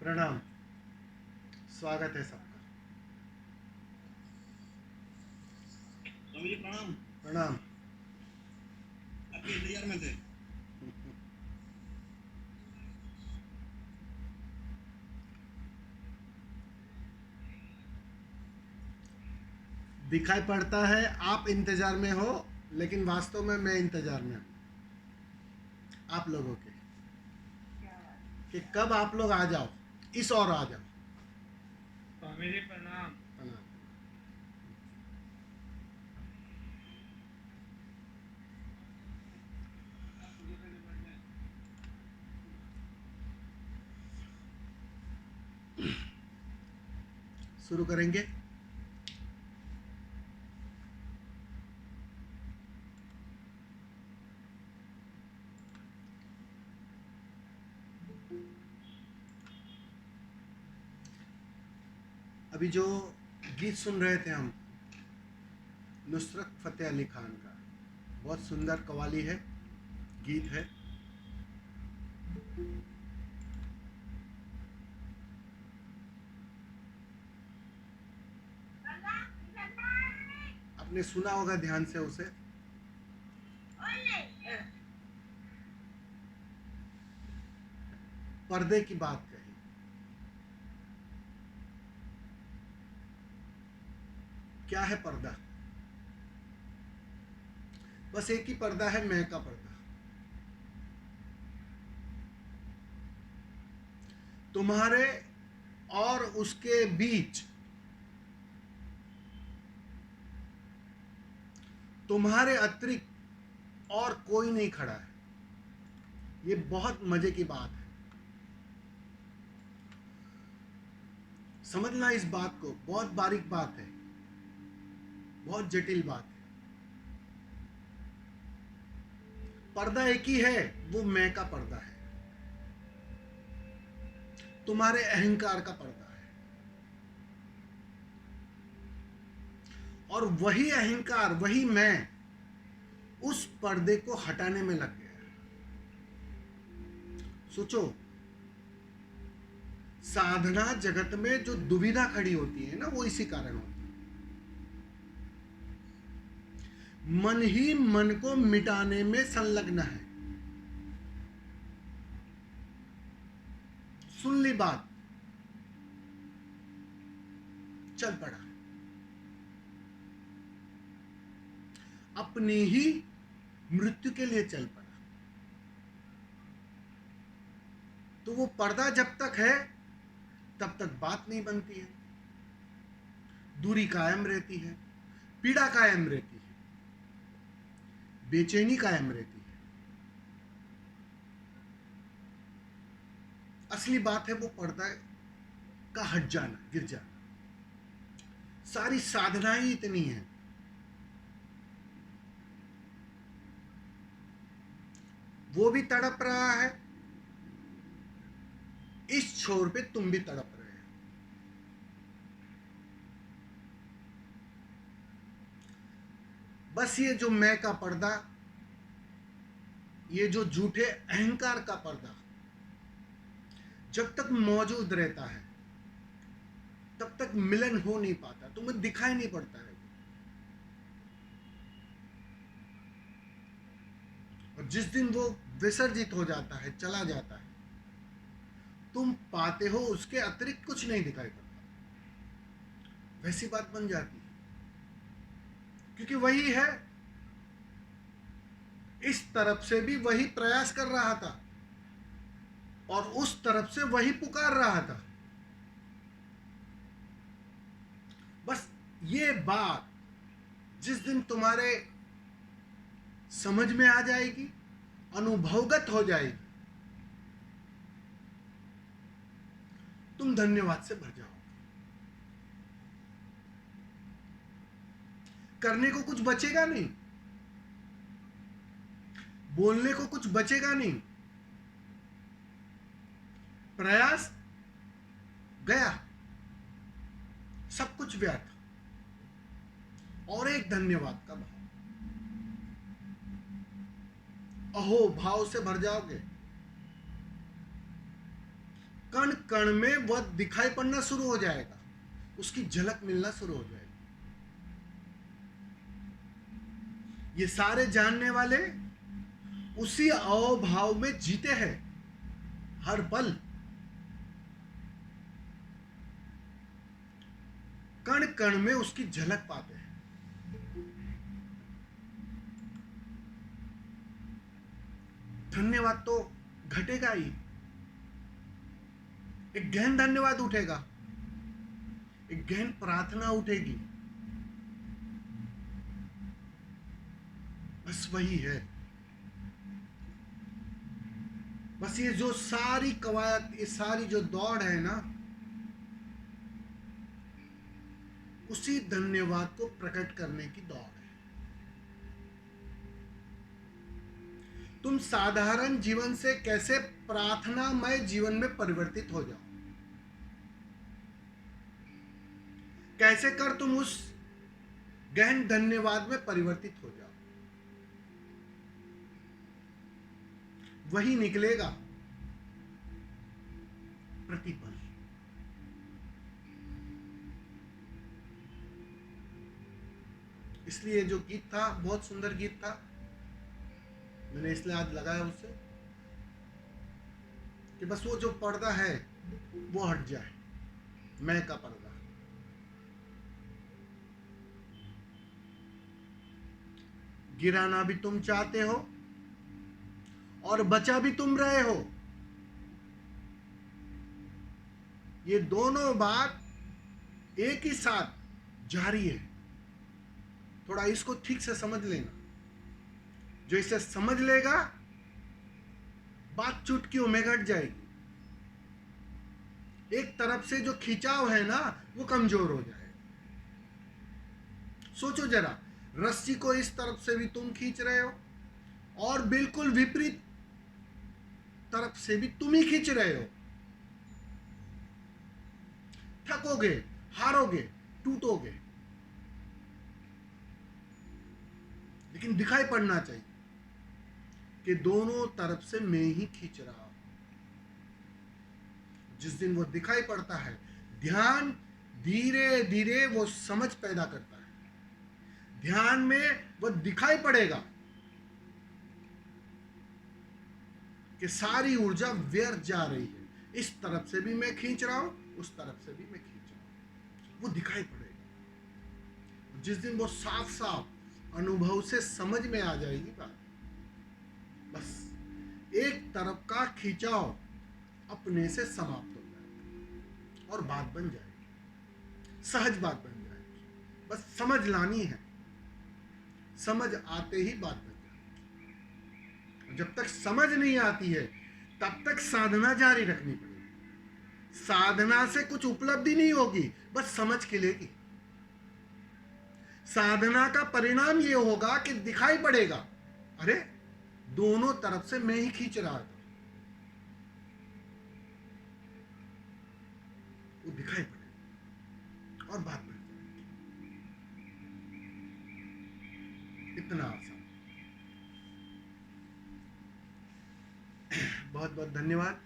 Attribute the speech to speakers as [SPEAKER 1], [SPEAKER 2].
[SPEAKER 1] प्रणाम। स्वागत है सबका।
[SPEAKER 2] स्वामी जी प्रणाम।
[SPEAKER 1] प्रणाम।
[SPEAKER 2] आपके इंतजार में थे।
[SPEAKER 1] दिखाई पड़ता है आप इंतजार में हो, लेकिन वास्तव में मैं इंतजार में हूँ आप लोगों के, कि कब आप लोग आ जाओ, इस और आ जाओ।
[SPEAKER 3] स्वामी जी प्रणाम।
[SPEAKER 1] प्रणाम। शुरू करेंगे। अभी जो गीत सुन रहे थे हम, नुसरत फतेह अली खान का, बहुत सुंदर कवाली है, गीत है। आपने सुना होगा ध्यान से उसे। पर्दे की बात कही। क्या है पर्दा? बस एक ही पर्दा है, मैं का पर्दा। तुम्हारे और उसके बीच, तुम्हारे अतिरिक्त और कोई नहीं खड़ा है। ये बहुत मजे की बात है। समझना इस बात को, बहुत बारीक बात है, बहुत जटिल बात है। पर्दा एक ही है, वो मैं का पर्दा है, तुम्हारे अहंकार का पर्दा है। और वही अहंकार, वही मैं, उस पर्दे को हटाने में लग गया। सोचो, साधना जगत में जो दुविधा खड़ी होती है ना, वो इसी कारण होती है। मन ही मन को मिटाने में संलग्न है। सुन ली बात, चल पड़ा अपनी ही मृत्यु के लिए, चल पड़ा। तो वो पर्दा जब तक है तब तक बात नहीं बनती है, दूरी कायम रहती है, पीड़ा कायम रहती है, बेचैनी कायम रहती है। असली बात है वो पर्दा का हट जाना, गिर जाना। सारी साधना ही इतनी है। वो भी तड़प रहा है, इस छोर पे तुम भी तड़प रहे हो। बस ये जो मैं का पर्दा, ये जो झूठे अहंकार का पर्दा जब तक मौजूद रहता है तब तक मिलन हो नहीं पाता, तुम्हें दिखाई नहीं पड़ता है। और जिस दिन वो विसर्जित हो जाता है, चला जाता है, तुम पाते हो उसके अतिरिक्त कुछ नहीं दिखाई पड़ता। वैसी बात बन जाती है, क्योंकि वही है। इस तरफ से भी वही प्रयास कर रहा था और उस तरफ से वही पुकार रहा था। बस ये बात जिस दिन तुम्हारे समझ में आ जाएगी, अनुभवगत हो जाएगी, तुम धन्यवाद से भर जाओगे। करने को कुछ बचेगा नहीं, बोलने को कुछ बचेगा नहीं। प्रयास गया, सब कुछ व्यर्थ। और एक धन्यवाद का भाव, अहो भाव से भर जाओगे। कण कण में वह दिखाई पड़ना शुरू हो जाएगा, उसकी झलक मिलना शुरू हो जाएगी। ये सारे जानने वाले उसी अवभाव में जीते हैं हर पल। कण कण में उसकी झलक पाते हैं। धन्यवाद तो घटेगा ही, एक गहन धन्यवाद उठेगा, एक गहन प्रार्थना उठेगी। बस वही है। बस ये जो सारी कवायद, ये सारी जो दौड़ है ना, उसी धन्यवाद को प्रकट करने की दौड़ है। तुम साधारण जीवन से कैसे प्रार्थनामय जीवन में परिवर्तित हो जाओ, कैसे कर तुम उस गहन धन्यवाद में परिवर्तित हो जाओ, वही निकलेगा प्रतिपल। इसलिए जो गीत था बहुत सुंदर गीत था, मैंने इसलिए आज लगाया उससे कि बस वो जो पर्दा है वो हट जाए, मैं का पर्दा। गिराना भी तुम चाहते हो और बचा भी तुम रहे हो। ये दोनों बात एक ही साथ जारी है। थोड़ा इसको ठीक से समझ लेना। जो इसे समझ लेगा, बात चुटकियों में घट जाएगी। एक तरफ से जो खिंचाव है ना, वो कमजोर हो जाएगा। सोचो जरा, रस्सी को इस तरफ से भी तुम खींच रहे हो और बिल्कुल विपरीत तरफ से भी तुम ही खींच रहे हो। थकोगे, हारोगे, टूटोगे, लेकिन दिखाई पड़ना चाहिए कि दोनों तरफ से मैं ही खींच रहा हूं। जिस दिन वो दिखाई पड़ता है, ध्यान धीरे धीरे वो समझ पैदा करता है। ध्यान में वो दिखाई पड़ेगा कि सारी ऊर्जा व्यर्थ जा रही है। इस तरफ से भी मैं खींच रहा हूं, उस तरफ से भी मैं खींच रहा हूं, वो दिखाई पड़ेगा। जिस दिन वो साफ साफ अनुभव से समझ में आ जाएगी बात, बस एक तरफ का खिंचाव अपने से समाप्त हो जाएगा और बात बन जाएगी, सहज बात बन जाएगी। बस समझ लानी है, समझ आते ही बात बन जाएगी। जब तक समझ नहीं आती है, तब तक साधना जारी रखनी पड़ेगी। साधना से कुछ उपलब्धि नहीं होगी, बस समझ खिलेगी। साधना का परिणाम ये होगा कि दिखाई पड़ेगा, अरे दोनों तरफ से मैं ही खींच रहा था, वो दिखाई पड़ेगा और बात बढ़ जाएगी। इतना आसान। बहुत बहुत धन्यवाद।